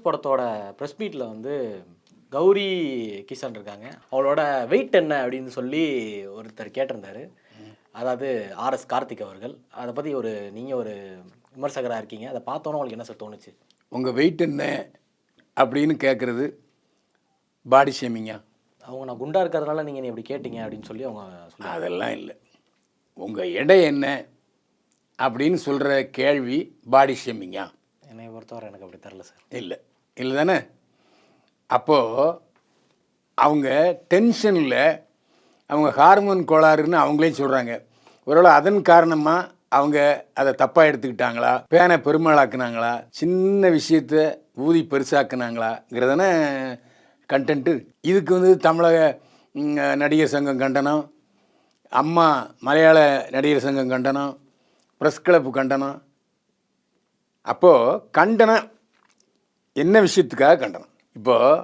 படத்தோட ப்ரெஸ் மீட்டில் வந்து கௌரி கிஷன் இருக்காங்க, அவளோட வெயிட் என்ன அப்படின்னு சொல்லி ஒருத்தர் கேட்டிருந்தாரு. அதாவது ஆர்எஸ் கார்த்திக் அவர்கள். அதை பற்றி நீங்கள் ஒரு விமர்சகராக இருக்கீங்க, அதை பார்த்தோன்னே உங்களுக்கு என்ன சார் தோணுச்சு? உங்கள் வெயிட் என்ன அப்படின்னு கேட்குறது பாடி ஷேமிங்கா? அவங்க நான் குண்டா இருக்கிறதுனால நீங்கள் நீ இப்படி கேட்டீங்க அப்படின்னு சொல்லி அவங்க சொல்லுவாங்க. அதெல்லாம் இல்லை. உங்கள் எடை என்ன அப்படின்னு சொல்கிற கேள்வி பாடி ஷேமிங்கா? என்னை பொறுத்தவரை எனக்கு அப்படி தரல சார். இல்லை இல்லை தானே. அப்போது அவங்க டென்ஷனில் அவங்க ஹார்மோன் கோளாறுன்னு அவங்களே சொல்கிறாங்க. ஒருவேளை அதன் காரணமாக அவங்க அதை தப்பாக எடுத்துக்கிட்டாங்களா, பேனை பெருமாளாக்குனாங்களா, சின்ன விஷயத்தை ஊதி பெருசாக்குனாங்களாங்கிறதான கண்டென்ட்டு. இதுக்கு வந்து தமிழக நடிகர் சங்கம் கண்டனம், அம்மா மலையாள நடிகர் சங்கம் கண்டனம், ப்ரெஸ் கிளப்பு கண்டனம். அப்போது கண்டனம் என்ன விஷயத்துக்காக கண்டனம்? இப்போது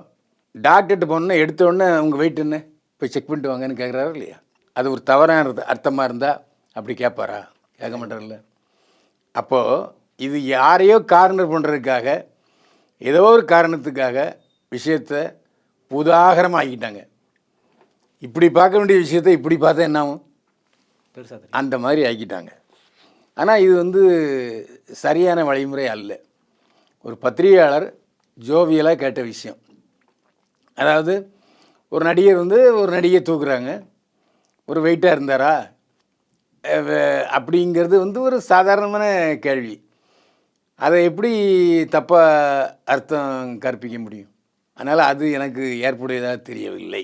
டாக்டர்கிட்ட போனோன்னா எடுத்தோடனே அவங்க வெயிட் என்ன போய் செக் பண்ணிட்டு வாங்கன்னு கேட்குறாரு இல்லையா? அது ஒரு தவறான அர்த்தமாக இருந்தால் அப்படி கேட்பாரா? கேட்க மாட்டார்ல. அப்போது இது யாரையோ கார்னர் பண்ணுறதுக்காக, ஏதோ ஒரு காரணத்துக்காக விஷயத்தை உதாகரமாக ஆக்கிட்டாங்க. இப்படி பார்க்க வேண்டிய விஷயத்தை இப்படி பார்த்தா என்ன ஆகும்? பெருசாக அந்த மாதிரி ஆக்கிட்டாங்க. ஆனால் இது வந்து சரியான வழிமுறை அல்ல. ஒரு பத்திரிகையாளர் ஜோவியலாக கேட்ட விஷயம். அதாவது ஒரு நடிகர் வந்து ஒரு நடிகை தூக்குறாங்க, ஒரு வெயிட்டாக இருந்தாரா அப்படிங்கிறது வந்து ஒரு சாதாரணமான கேள்வி. அதை எப்படி தப்பாக அர்த்தம் கற்பிக்க முடியும்? அதனால் அது எனக்கு ஏற்புடையதாக தெரியவில்லை.